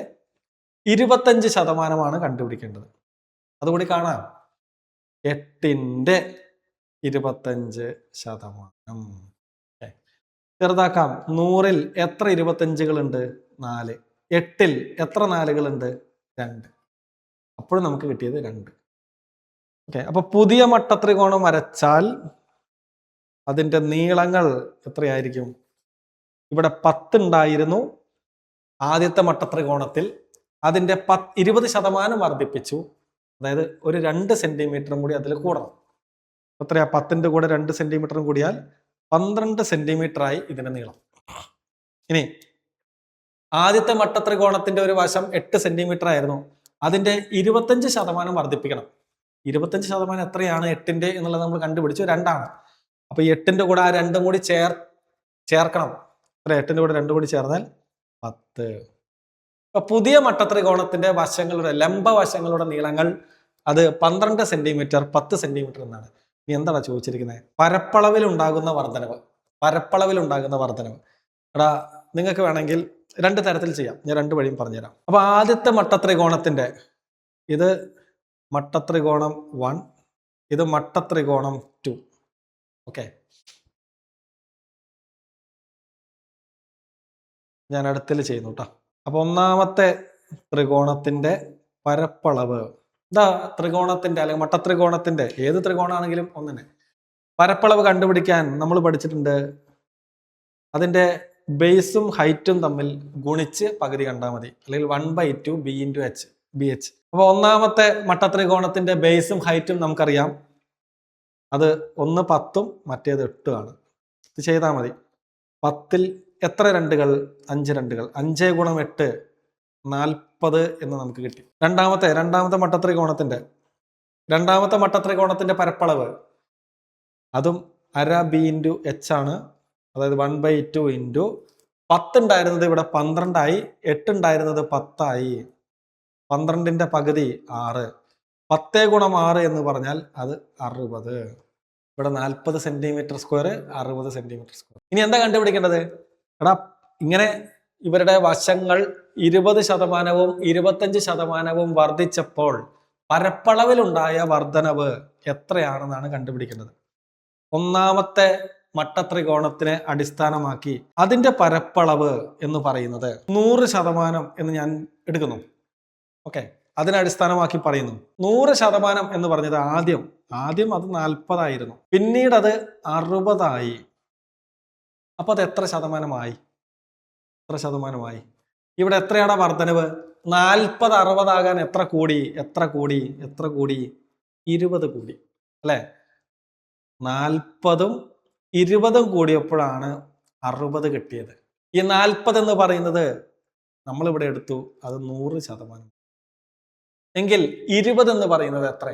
25% കണ്ടുപിടിക്കേണ്ടത്. അതുകൂടി കാണാം. 8ന്റെ 25%. ചെറുതാക്കാം. 100-ൽ എത്ര 25കളുണ്ട്? 4. 8-ൽ എത്ര 4കളുണ്ട്? 2. അപ്പോഴും നമുക്ക് കിട്ടിയത് 2. ഓക്കെ, അപ്പൊ പുതിയ മട്ടത്രികോണം വരച്ചാൽ അതിന്റെ നീളങ്ങൾ എത്രയായിരിക്കും? ഇവിടെ 10 ഉണ്ടായിരുന്നു ആദ്യത്തെ മട്ടത്രികോണത്തിൽ. അതിന്റെ 20% വർദ്ധിപ്പിച്ചു. അതായത് ഒരു 2 സെന്റിമീറ്ററും കൂടി അതിൽ കൂടണം. എത്രയാ? 10ന്റെ കൂടെ 2 സെന്റിമീറ്ററും കൂടിയാൽ 12 സെന്റിമീറ്റർ ആയി ഇതിന്റെ നീളം. ഇനി ആദ്യത്തെ മട്ടത്രികോണത്തിന്റെ ഒരു വശം 8 സെന്റിമീറ്റർ ആയിരുന്നു. അതിന്റെ 25% വർദ്ധിപ്പിക്കണം. 25% എത്രയാണ് 8ന്റെ എന്നുള്ളത് നമ്മൾ കണ്ടുപിടിച്ചു. 2 ആണ്. അപ്പൊ 8ന്റെ കൂടെ ആ 2 കൂടി ചേർക്കണം. 8ന്റെ കൂടെ 2 കൂടി ചേർന്നാൽ 10. അപ്പൊ പുതിയ മട്ടത്രികോണത്തിന്റെ വശങ്ങളുടെ ലംബവശങ്ങളുടെ നീളങ്ങൾ അത് 12 സെന്റിമീറ്റർ, 10 സെന്റിമീറ്റർ എന്നാണ്. ഇനി എന്താണ് ചോദിച്ചിരിക്കുന്നത്? പരപ്പളവിൽ ഉണ്ടാകുന്ന വർധനവ്. എടാ നിങ്ങൾക്ക് വേണമെങ്കിൽ 2 തരത്തിൽ ചെയ്യാം. ഞാൻ 2 വഴിയും പറഞ്ഞുതരാം. അപ്പൊ ആദ്യത്തെ മട്ടത്രികോണത്തിന്റെ ഇത് മട്ടത്രികോണം 1, ഇത് മട്ടത്രികോണം 2. ഓക്കെ, ഞാൻ അടുത്തിൽ ചെയ്യുന്നു കേട്ടോ. അപ്പൊ ഒന്നാമത്തെ ത്രികോണത്തിന്റെ പരപ്പളവ് എന്താ? ത്രികോണത്തിന്റെ അല്ലെങ്കിൽ മട്ടത്രികോണത്തിന്റെ ഏത് ത്രികോണാണെങ്കിലും ഒന്നെ പരപ്പളവ് കണ്ടുപിടിക്കാൻ നമ്മൾ പഠിച്ചിട്ടുണ്ട്. അതിന്റെ ബേസും ഹൈറ്റും തമ്മിൽ ഗുണിച്ച് പകുതി കണ്ടാൽ മതി. അല്ലെങ്കിൽ 1/2 b/h. അപ്പൊ ഒന്നാമത്തെ മട്ടത്രികോണത്തിന്റെ ബേസും ഹൈറ്റും നമുക്കറിയാം. അത് ഒന്ന് 10ഉം മറ്റേത് 8ഉം ആണ്. ഇത് ചെയ്താൽ മതി. 10-ൽ എത്ര രണ്ടുകൾ? 5 രണ്ടുകൾ. 5 × 8 40 എന്ന് നമുക്ക് കിട്ടി. രണ്ടാമത്തെ മട്ടത്രികോണത്തിന്റെ പരപ്പളവ് അതും 1/2 b/h ആണ്. അതായത് 1/2 10 ഉണ്ടായിരുന്നത് ഇവിടെ 12 ആയി, 8 ഉണ്ടായിരുന്നത് 10 ആയി. 12ന്റെ പകുതി 6. 10 ഗുണം 6 എന്ന് പറഞ്ഞാൽ അത് 60. ഇവിടെ 40 സെന്റിമീറ്റർ സ്ക്വയർ, 60 സെന്റിമീറ്റർ സ്ക്വയർ. ഇനി എന്താ കണ്ടുപിടിക്കേണ്ടത്? എടാ ഇങ്ങനെ ഇവരുടെ വശങ്ങൾ 20% 25% വർദ്ധിച്ചപ്പോൾ പരപ്പളവിലുണ്ടായ വർധനവ് എത്രയാണെന്നാണ് കണ്ടുപിടിക്കേണ്ടത്. ഒന്നാമത്തെ മട്ടത്രികോണത്തിനെ അടിസ്ഥാനമാക്കി അതിന്റെ പരപ്പളവ് എന്ന് പറയുന്നത് 100% എന്ന് ഞാൻ എടുക്കുന്നു. ഓക്കെ, അതിനെ അടിസ്ഥാനമാക്കി പറയുന്നു. 100% എന്ന് പറഞ്ഞത് ആദ്യം അത് 40 പിന്നീട് അത് 60. അപ്പൊ അത് എത്ര ശതമാനമായി? ഇവിടെ എത്രയാണ് വർധനവ്? 40 60 ആകാൻ എത്ര കൂടി? 20 കൂടി അല്ലെ? 40ഉം 20ഉം കൂടിയപ്പോഴാണ് 60 കിട്ടിയത്. ഈ 40 എന്ന് പറയുന്നത് നമ്മളിവിടെ എടുത്തു, അത് 100%. എങ്കിൽ 20 എന്ന് പറയുന്നത് എത്ര?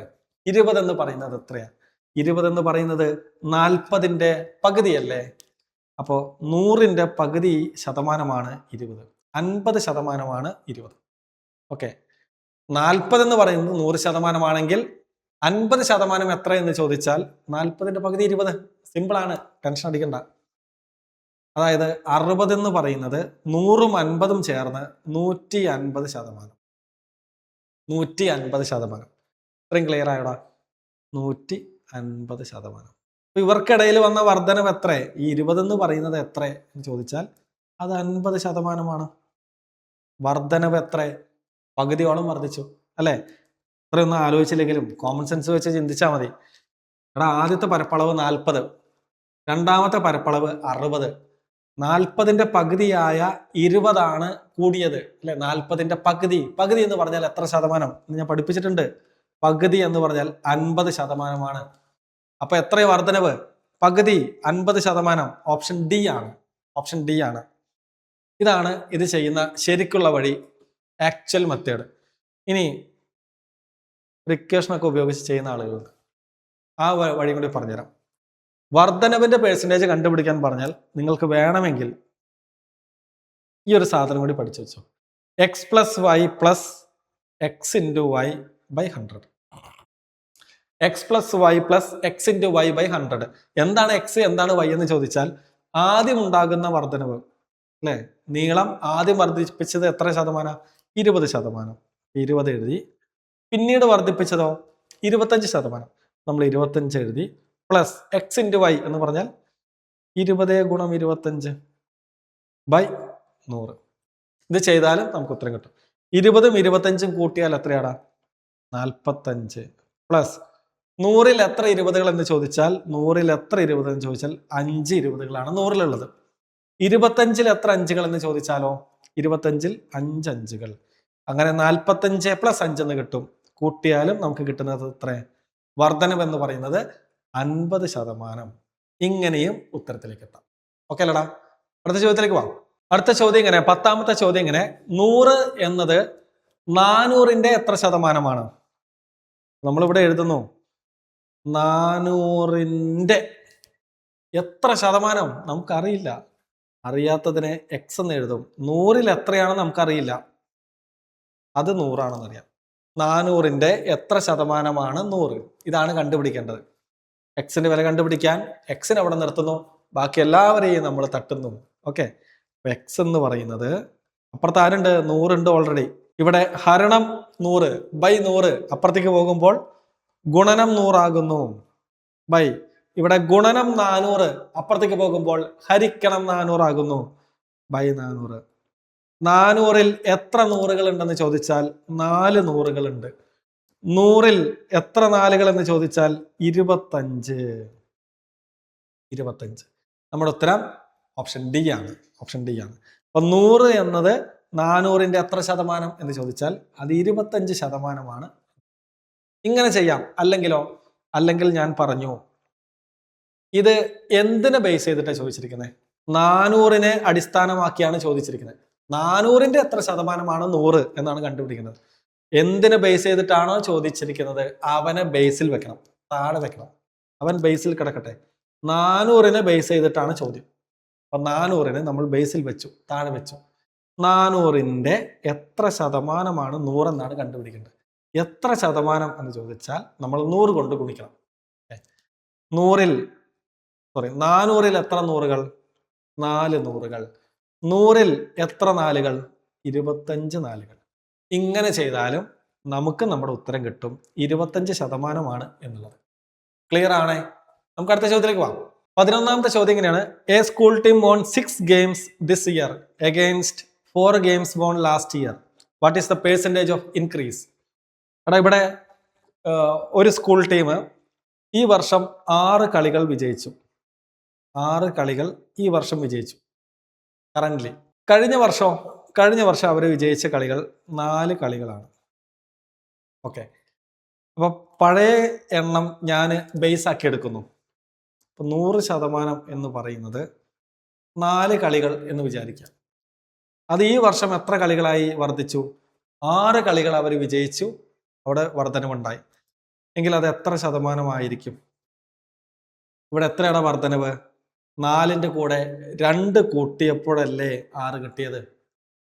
20 എന്ന് പറയുന്നത് എത്രയാ? 20 എന്ന് പറയുന്നത് 40ന്റെ പകുതിയല്ലേ? അപ്പോൾ 100ന്റെ പകുതി ശതമാനമാണ് 20. 50%ആണ് 20. ഓക്കെ, 40 എന്ന് പറയുന്നത് 100% 50% എത്ര എന്ന് ചോദിച്ചാൽ 40ന്റെ പകുതി 20. സിമ്പിൾ ആണ്, ടെൻഷൻ അടിക്കണ്ട. അതായത് 60 എന്ന് പറയുന്നത് 100ഉം 50ഉം ചേർന്ന് 150%. 150%. ഇത്രയും ക്ലിയർ ആയോടാ? 150%. അപ്പൊ ഇവർക്കിടയിൽ വന്ന വർധനവ് എത്ര? ഈ 20 എന്ന് പറയുന്നത് എത്ര എന്ന് ചോദിച്ചാൽ അത് 50%. വർധനവ് എത്ര? പകുതിയോളം വർദ്ധിച്ചു അല്ലെ? ഇത്രയൊന്നും ആലോചിച്ചില്ലെങ്കിലും കോമൺ സെൻസ് വെച്ച് ചിന്തിച്ചാൽ മതി. എടാ ആദ്യത്തെ പരപ്പളവ് 40, രണ്ടാമത്തെ പരപ്പളവ് 60. 40ന്റെ പകുതിയായ 20 കൂടിയത് അല്ലെ? 40ന്റെ പകുതി എന്ന് പറഞ്ഞാൽ എത്ര ശതമാനം ഞാൻ പഠിപ്പിച്ചിട്ടുണ്ട്. പകുതി എന്ന് പറഞ്ഞാൽ 50%. അപ്പൊ എത്ര വർധനവ്? പകുതി 50%. ഓപ്ഷൻ ഡി ആണ്. ഇതാണ് ഇത് ചെയ്യുന്ന ശരിക്കുള്ള വഴി, ആക്ച്വൽ മെത്തേഡ്. ഇനി റിക്വേഷനൊക്കെ ഉപയോഗിച്ച് ചെയ്യുന്ന ആളുകളുണ്ട്, ആ വഴി കൂടി പറഞ്ഞുതരാം. വർധനവിന്റെ പെർസെൻറ്റേജ് കണ്ടുപിടിക്കാൻ പറഞ്ഞാൽ നിങ്ങൾക്ക് വേണമെങ്കിൽ ഈ ഒരു സാധനം കൂടി പഠിച്ചു വെച്ചോ. X plus Y plus X into Y by 100. X plus Y plus X into Y by 100. എന്താണ് എക്സ്, എന്താണ് വൈ എന്ന് ചോദിച്ചാൽ ആദ്യം ഉണ്ടാകുന്ന വർധനവ് അല്ലെ? നീളം ആദ്യം വർദ്ധിപ്പിച്ചത് എത്ര ശതമാനം? 20%. 20 എഴുതി. പിന്നീട് വർദ്ധിപ്പിച്ചതോ 25%. നമ്മൾ 25 എഴുതി. പ്ലസ് എക്സ് ഇൻറ്റു വൈ എന്ന് പറഞ്ഞാൽ 20 ഗുണം 25 ബൈ 100. ഇത് ചെയ്താലും നമുക്ക് ഉത്തരം കിട്ടും. 20ഉം 25ഉം കൂട്ടിയാൽ എത്രയാടാ? 45. പ്ലസ് 100ൽ എത്ര 20കൾ എന്ന് ചോദിച്ചാൽ 100ൽ എത്ര 20 എന്ന് ചോദിച്ചാൽ 5 20കളാണ് 100ലുള്ളത്. 25ൽ എത്ര 5കൾ എന്ന് ചോദിച്ചാലോ 25ൽ 5 5കൾ. അങ്ങനെ 45 പ്ലസ് 5 എന്ന് കിട്ടും. കൂട്ടിയാലും നമുക്ക് കിട്ടുന്നത് എത്ര? വർധനവ് എന്ന് പറയുന്നത് 50%. ഇങ്ങനെയും ഉത്തരത്തിലേക്ക് എത്താം. ഓക്കെ അല്ലടാ? അടുത്ത ചോദ്യത്തിലേക്ക് പോവാം. അടുത്ത ചോദ്യം ഇങ്ങനെ, 10ാമത്തെ ചോദ്യം ഇങ്ങനെ, 100 എന്നത് 400ന്റെ എത്ര ശതമാനമാണ്? നമ്മളിവിടെ എഴുതുന്നു 400ന്റെ എത്ര ശതമാനം നമുക്കറിയില്ല. അറിയാത്തതിനെ എക്സ് എന്ന് എഴുതും. 100ൽ എത്രയാണെന്ന് നമുക്കറിയില്ല, അത് 100 ആണെന്നറിയാം. 400ന്റെ എത്ര ശതമാനമാണ് 100? ഇതാണ് കണ്ടുപിടിക്കേണ്ടത്. എക്സിന്റെ വില കണ്ടുപിടിക്കാൻ എക്സിനെ അവിടെ നിർത്തുന്നു, ബാക്കി എല്ലാവരെയും നമ്മൾ തട്ടുന്നു. ഓക്കെ, എക്സ് എന്ന് പറയുന്നത് അപ്പുറത്ത് ആരുണ്ട്? 100 ഉണ്ട് ഓൾറെഡി. ഇവിടെ ഹരണം 100 ബൈ 100 അപ്പുറത്തേക്ക് പോകുമ്പോൾ ഗുണനം 100 ആകുന്നു. ബൈ ഇവിടെ ഗുണനം 400 അപ്പുറത്തേക്ക് പോകുമ്പോൾ ഹരിക്കണം 400 ആകുന്നു. ബൈ 400. 400ൽ എത്ര 100കൾ ഉണ്ടെന്ന് ചോദിച്ചാൽ 4 100കൾ ഉണ്ട്. 100ൽ എത്ര 4കൾ എന്ന് ചോദിച്ചാൽ 25. നമ്മുടെ ഉത്തരം ഓപ്ഷൻ ഡി ആണ്. അപ്പൊ 100 എന്നത് 400ന്റെ എത്ര ശതമാനം എന്ന് ചോദിച്ചാൽ അത് 25%. ഇങ്ങനെ ചെയ്യാം. അല്ലെങ്കിൽ ഞാൻ പറഞ്ഞു, ഇത് എന്തിനെ ബേസ് ചെയ്തിട്ടാണ് ചോദിച്ചിരിക്കുന്നത്? 400നെ അടിസ്ഥാനമാക്കിയാണ് ചോദിച്ചിരിക്കുന്നത്. 400ന്റെ എത്ര ശതമാനമാണ് 100 എന്നാണ് കണ്ടുപിടിക്കുന്നത്. എന്തിനെ ബേസ് ചെയ്തിട്ടാണോ ചോദിച്ചിരിക്കുന്നത് അവനെ ബേസിൽ വെക്കണം, താഴെ വെക്കണം. അവൻ ബേസിൽ കിടക്കട്ടെ. 400നെ ബേസ് ചെയ്തിട്ടാണ് ചോദ്യം. അപ്പൊ 400നെ നമ്മൾ ബേസിൽ വെച്ചു, താഴെ വെച്ചു. 400ന്റെ എത്ര ശതമാനമാണ് 100 എന്നാണ് കണ്ടുപിടിക്കേണ്ടത്. എത്ര ശതമാനം എന്ന് ചോദിച്ചാൽ നമ്മൾ 100 കൊണ്ട് ഗുണിക്കണം. 400-ൽ എത്ര നൂറുകൾ? 4 നൂറുകൾ. 100-ൽ എത്ര നാലുകൾ? 25 നാലുകൾ. ഇങ്ങനെ ചെയ്താലും നമുക്ക് നമ്മുടെ ഉത്തരം കിട്ടും 25% എന്നുള്ളത്. ക്ലിയർ ആണേ? നമുക്ക് അടുത്ത ചോദ്യത്തിലേക്ക് പോകാം. 11ാമത്തെ ചോദ്യം ഇങ്ങനെയാണ്. A school team won 6 games this year against 4 games won last year. What is the percentage of increase? എടാ ഇവിടെ ഒരു സ്കൂൾ ടീം ഈ വർഷം 6 കളികൾ വിജയിച്ചു. 6 കളികൾ ഈ വർഷം വിജയിച്ചു കറന്റ്ലി. കഴിഞ്ഞ വർഷം അവർ വിജയിച്ച കളികൾ 4 കളികളാണ്. ഓക്കെ, അപ്പൊ പഴയ എണ്ണം ഞാൻ ബേസ് ആക്കി എടുക്കുന്നു. 100% എന്ന് പറയുന്നത് 4 കളികൾ എന്ന് വിചാരിക്കാം. അത് ഈ വർഷം എത്ര കളികളായി വർദ്ധിച്ചു? 6 കളികൾ അവർ വിജയിച്ചു, അവിടെ വർധനവുണ്ടായി. എങ്കിൽ അത് എത്ര ശതമാനമായിരിക്കും? ഇവിടെ എത്രയാണ് വർധനവ്? 4ന്റെ കൂടെ 2 കൂട്ടിയപ്പോഴല്ലേ 6 കിട്ടിയത്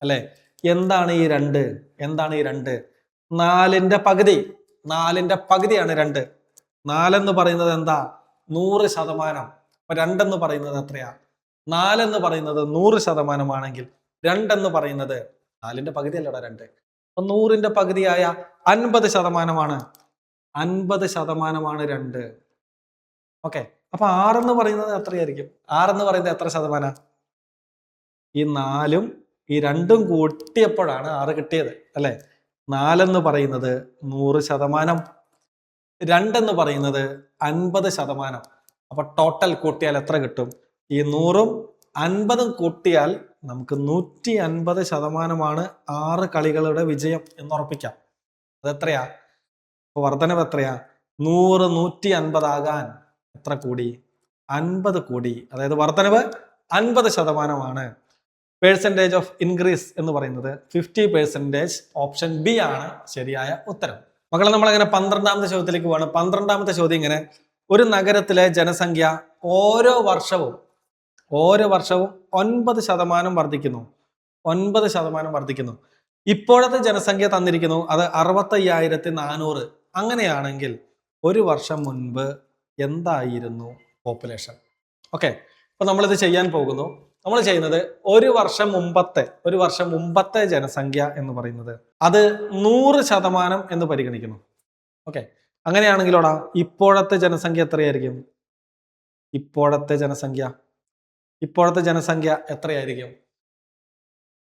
അല്ലെ? എന്താണ് ഈ 2? 4ന്റെ പകുതി. 4ന്റെ പകുതിയാണ് 2. 4 എന്ന് പറയുന്നത് എന്താ? 100%. അപ്പൊ 2 എന്ന് പറയുന്നത് എത്രയാ? 4 എന്ന് പറയുന്നത് 100% 2 എന്ന് പറയുന്നത് 4ന്റെ പകുതി അല്ലടാ 2. അപ്പൊ 100ന്റെ പകുതിയായ 50%. 50% 2. ഓക്കെ, അപ്പൊ 6 എന്ന് പറയുന്നത് എത്രയായിരിക്കും? 6 എന്ന് പറയുന്നത് എത്ര ശതമാനം? ഈ 4ഉം ഈ 2ഉം കൂട്ടിയപ്പോഴാണ് 6 കിട്ടിയത് അല്ലെ? 4 എന്ന് പറയുന്നത് 100%, 2 എന്ന് പറയുന്നത് 50%. അപ്പൊ ടോട്ടൽ കൂട്ടിയാൽ എത്ര കിട്ടും? ഈ 100ഉം 50ഉം കൂട്ടിയാൽ നമുക്ക് 150% 6 കളികളുടെ വിജയം എന്ന് ഉറപ്പിക്കാം. അതെത്രയാ? അപ്പൊ വർധനവ് എത്രയാ? 100 150 ആകാൻ എത്ര കൂടി? 50 കൂടി. അതായത് വർധനവ് 50%. പെർസെൻറ്റേജ് ഓഫ് ഇൻക്രീസ് എന്ന് പറയുന്നത് 50%. ഓപ്ഷൻ ബി ആണ് ശരിയായ ഉത്തരം. മക്കളെ, നമ്മളങ്ങനെ 12ാമത്തെ ചോദ്യത്തിലേക്ക് പോവാണ്. 12ാമത്തെ ചോദ്യം ഇങ്ങനെ. ഒരു നഗരത്തിലെ ജനസംഖ്യ ഓരോ വർഷവും 9% വർദ്ധിക്കുന്നു. 9% വർദ്ധിക്കുന്നു. ഇപ്പോഴത്തെ ജനസംഖ്യ തന്നിരിക്കുന്നു, അത് 65,400. അങ്ങനെയാണെങ്കിൽ ഒരു വർഷം മുൻപ് എന്തായിരുന്നു പോപ്പുലേഷൻ? ഓക്കെ, അപ്പൊ നമ്മളിത് ചെയ്യാൻ പോകുന്നു. നമ്മൾ ചെയ്യുന്നത് ഒരു വർഷം മുമ്പത്തെ ജനസംഖ്യ എന്ന് പറയുന്നത് അത് 100% എന്ന് പരിഗണിക്കുന്നു. ഓക്കെ, അങ്ങനെയാണെങ്കിലോടാ ഇപ്പോഴത്തെ ജനസംഖ്യ എത്രയായിരിക്കും? ഇപ്പോഴത്തെ ജനസംഖ്യ എത്രയായിരിക്കും?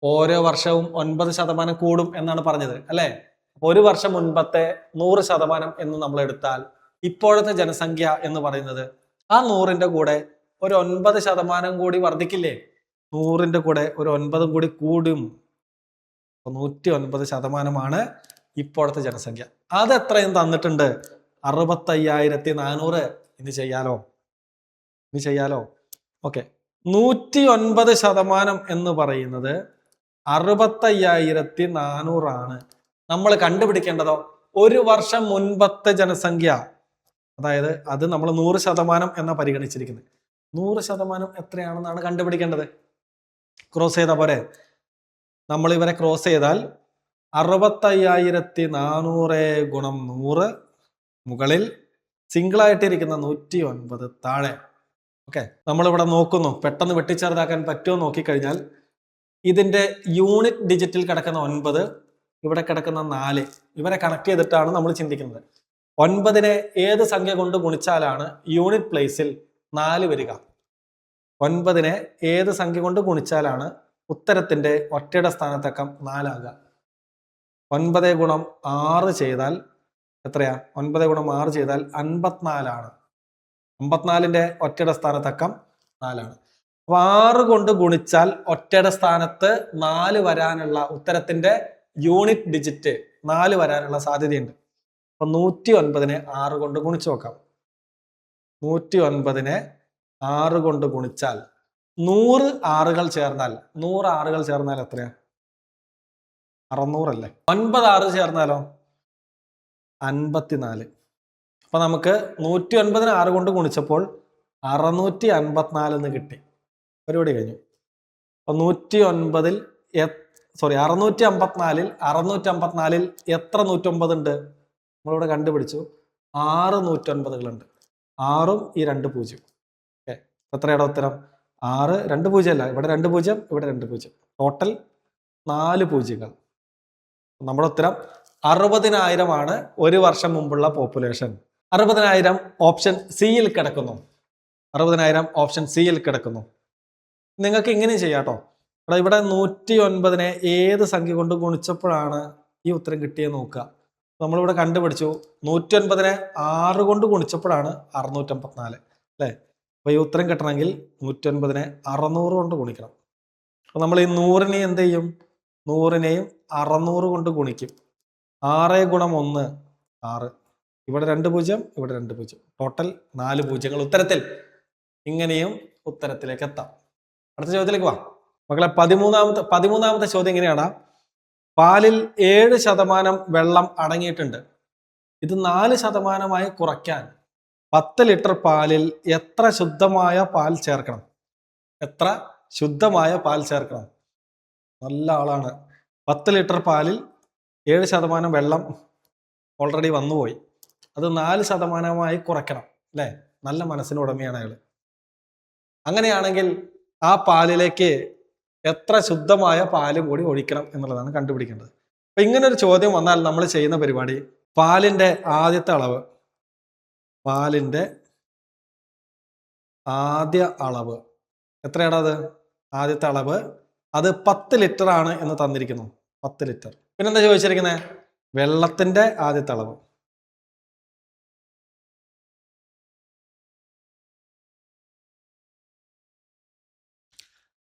ഓരോ വർഷവും 9% കൂടും എന്നാണ് പറഞ്ഞത് അല്ലെ? ഒരു വർഷം മുൻപത്തെ 100% എന്ന് നമ്മൾ എടുത്താൽ ഇപ്പോഴത്തെ ജനസംഖ്യ എന്ന് പറയുന്നത് ആ 100ന്റെ കൂടെ ഒരു 9% കൂടി വർദ്ധിക്കില്ലേ? 100ന്റെ കൂടെ ഒരു 9 കൂടി കൂടും. 109% ഇപ്പോഴത്തെ ജനസംഖ്യ. അത് എത്രയും തന്നിട്ടുണ്ട്? 65,400. ഇനി ചെയ്യാലോ? ഓക്കെ, 109% എന്ന് പറയുന്നത് 65,400 ആണ്. നമ്മൾ കണ്ടുപിടിക്കേണ്ടതോ ഒരു വർഷം മുൻപത്തെ ജനസംഖ്യ. അതായത് അത് നമ്മൾ 100% എന്നാ പരിഗണിച്ചിരിക്കുന്നത്. 100% എത്രയാണെന്നാണ് കണ്ടുപിടിക്കേണ്ടത്. ക്രോസ് ചെയ്താൽ പോരെ? നമ്മൾ ഇവരെ ക്രോസ് ചെയ്താൽ 65,400 ഗുണം 100 മുകളിൽ സിംഗിൾ ആയിട്ടിരിക്കുന്ന 109 താഴെ. ഓക്കെ, നമ്മളിവിടെ നോക്കുന്നു, പെട്ടെന്ന് വെട്ടിച്ചേർത്താക്കാൻ പറ്റുമോ നോക്കിക്കഴിഞ്ഞാൽ ഇതിന്റെ യൂണിറ്റ് ഡിജിറ്റിൽ കിടക്കുന്ന 9, ഇവിടെ കിടക്കുന്ന 4, ഇവരെ കണക്ട് ചെയ്തിട്ടാണ് നമ്മൾ ചിന്തിക്കുന്നത്. 9നെ ഏത് സംഖ്യ കൊണ്ട് ഗുണിച്ചാലാണ് യൂണിറ്റ് പ്ലേസിൽ 4 വരിക? 9നെ ഏത് സംഖ്യ കൊണ്ട് ഗുണിച്ചാലാണ് ഉത്തരത്തിന്റെ ഒറ്റയുടെ സ്ഥാനത്തക്കം 4 ആകുക? 9 ഗുണം 6 ചെയ്താൽ എത്രയാ? 9 ഗുണം 6 ചെയ്താൽ 54 ആണ്. 54ന്റെ ഒറ്റയുടെ സ്ഥാനത്തക്കം 4 ആണ്. അപ്പൊ 6 കൊണ്ട് ഗുണിച്ചാൽ ഒറ്റയുടെ സ്ഥാനത്ത് 4 വരാനുള്ള ഉത്തരത്തിന്റെ യൂണിറ്റ് ഡിജിറ്റ് 4 വരാനുള്ള സാധ്യതയുണ്ട്. അപ്പൊ 109നെ 6 കൊണ്ട് ഗുണിച്ചു നോക്കാം. 109നെ 6 കൊണ്ട് ഗുണിച്ചാൽ 100 ആറുകൾ ചേർന്നാൽ എത്രയാ? 600 അല്ലേ? 9 6 ചേർന്നാലോ? 54. അപ്പൊ നമുക്ക് 109നെ 6 കൊണ്ട് ഗുണിച്ചപ്പോൾ 654 എന്ന് കിട്ടി. പരിപാടി കഴിഞ്ഞു. അപ്പൊ 109ൽ സോറി 654ൽ എത്ര 109 ഉണ്ട്? നമ്മളിവിടെ കണ്ടുപിടിച്ചു 6 109കളുണ്ട്. 6ഉം ഈ 2 0. ഓക്കെ, എത്രയുടെ ഉത്തരം? 6 2 0 അല്ല, ഇവിടെ 2 0, ഇവിടെ 2 0, ടോട്ടൽ 4 പൂജ്യങ്ങൾ. നമ്മുടെ ഉത്തരം 60,000 ആണ് ഒരു വർഷം മുമ്പുള്ള പോപ്പുലേഷൻ. 60,000 ഓപ്ഷൻ സിയിൽ കിടക്കുന്നു. 60,000 ഓപ്ഷൻ സിയിൽ കിടക്കുന്നു. നിങ്ങൾക്ക് ഇങ്ങനെയും ചെയ്യാട്ടോ. ഇവിടെ 109നെ ഏത് സംഖ്യ കൊണ്ട് ഗുണിച്ചപ്പോഴാണ് ഈ ഉത്തരം കിട്ടിയെന്ന് നോക്കുക. നമ്മളിവിടെ കണ്ടുപിടിച്ചു 109നെ 6 കൊണ്ട് ഗുണിച്ചപ്പോഴാണ് 654 അല്ലേ? അപ്പൊ ഈ ഉത്തരം കിട്ടണമെങ്കിൽ 109നെ 600 കൊണ്ട് ഗുണിക്കണം. അപ്പൊ നമ്മൾ ഈ 100നെ എന്ത് ചെയ്യും? 100നെയും 600 കൊണ്ട് ഗുണിക്കും. 6 ഗുണം 1 6, ഇവിടെ 2 0, ഇവിടെ 2 0, ടോട്ടൽ 4 പൂജ്യങ്ങൾ ഉത്തരത്തിൽ. ഇങ്ങനെയും ഉത്തരത്തിലേക്ക് എത്താം. അടുത്ത ചോദ്യത്തിലേക്ക് വാ മക്കളെ. 13ാമത്തെ ചോദ്യം എങ്ങനെയാണ്? പാലിൽ 7% വെള്ളം അടങ്ങിയിട്ടുണ്ട്. ഇത് 4% കുറയ്ക്കാൻ 10 ലിറ്റർ പാലിൽ എത്ര ശുദ്ധമായ പാൽ ചേർക്കണം? എത്ര ശുദ്ധമായ പാൽ ചേർക്കണം? നല്ല ആളാണ്. 10 ലിറ്റർ പാലിൽ 7% വെള്ളം ഓൾറെഡി വന്നുപോയി. അത് 4% കുറയ്ക്കണം അല്ലേ? നല്ല മനസ്സിന് ഉടമയാണ് അയാൾ. അങ്ങനെയാണെങ്കിൽ ആ പാലിലേക്ക് എത്ര ശുദ്ധമായ പാല് കൂടി ഒഴിക്കണം എന്നുള്ളതാണ് കണ്ടുപിടിക്കേണ്ടത്. അപ്പൊ ഇങ്ങനെ ഒരു ചോദ്യം വന്നാൽ നമ്മൾ ചെയ്യുന്ന പരിപാടി, പാലിന്റെ ആദ്യത്തെ അളവ്, പാലിന്റെ ആദ്യ അളവ് എത്രയാണ്? അത് ആദ്യത്തെ അളവ് അത് 10 ലിറ്റർ ആണ് എന്ന് തന്നിരിക്കുന്നു. 10 ലിറ്റർ. പിന്നെന്താ ചോദിച്ചിരിക്കുന്നത്? വെള്ളത്തിന്റെ ആദ്യത്തെ അളവ്.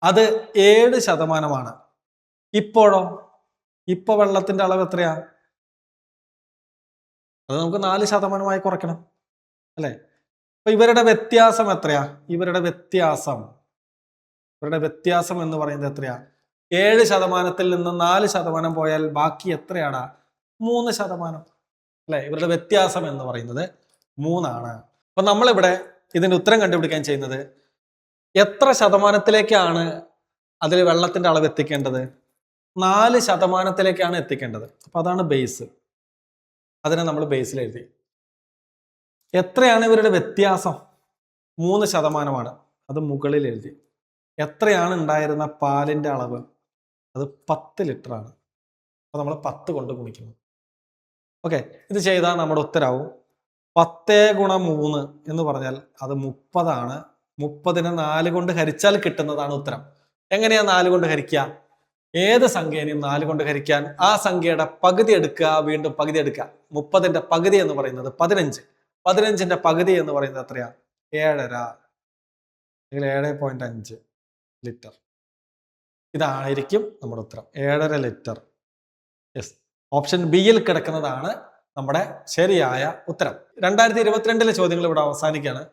അത് 7%. ഇപ്പോഴോ? ഇപ്പൊ വെള്ളത്തിന്റെ അളവ് എത്രയാ? അത് നമുക്ക് 4% കുറയ്ക്കണം അല്ലെ? അപ്പൊ ഇവരുടെ വ്യത്യാസം എത്രയാ? ഇവരുടെ വ്യത്യാസം എന്ന് പറയുന്നത് എത്രയാ? 7%ൽ നിന്ന് 4% പോയാൽ ബാക്കി എത്രയാണ്? 3% അല്ലെ? ഇവരുടെ വ്യത്യാസം എന്ന് പറയുന്നത് 3 ആണ്. അപ്പൊ നമ്മളിവിടെ ഇതിന്റെ ഉത്തരം കണ്ടുപിടിക്കാൻ ചെയ്യുന്നത്, എത്ര ശതമാനത്തിലേക്കാണ് അതിൽ വെള്ളത്തിന്റെ അളവ് എത്തിക്കേണ്ടത്? 4%ലേക്കാണ് എത്തിക്കേണ്ടത്. അപ്പൊ അതാണ് ബേസ്. അതിനെ നമ്മൾ ബേസിൽ എഴുതി. എത്രയാണ് ഇവരുടെ വ്യത്യാസം? 3%. അത് മുകളിൽ എഴുതി. എത്രയാണ് ഉണ്ടായിരുന്ന പാലിന്റെ അളവ്? അത് 10 ലിറ്റർ ആണ്. അപ്പൊ നമ്മൾ 10 കൊണ്ട് ഗുണിക്കുന്നു. ഓക്കെ, ഇത് ചെയ്താൽ നമ്മുടെ ഉത്തരാവും 10 ഗുണം 3 എന്ന് പറഞ്ഞാൽ അത് 30 ആണ്. 30നെ 4 കൊണ്ട് ഹരിച്ചാൽ കിട്ടുന്നതാണ് ഉത്തരം. എങ്ങനെയാ 4 കൊണ്ട് ഹരിക്കുക? ഏത് സംഖ്യനെയും 4 കൊണ്ട് ഹരിക്കാൻ ആ സംഖ്യയുടെ പകുതി എടുക്കുക, വീണ്ടും പകുതി എടുക്കുക. 30ന്റെ പകുതി എന്ന് പറയുന്നത് 15. 15ന്റെ പകുതി എന്ന് പറയുന്നത് എത്രയാ? 7.5 അല്ലെങ്കിൽ 7.5 ലിറ്റർ. ഇതായിരിക്കും നമ്മുടെ ഉത്തരം, 7.5 ലിറ്റർ. യെസ്, ഓപ്ഷൻ ബിയിൽ കിടക്കുന്നതാണ് നമ്മുടെ ശരിയായ ഉത്തരം. 2022 ചോദ്യങ്ങൾ ഇവിടെ അവസാനിക്കുകയാണ്.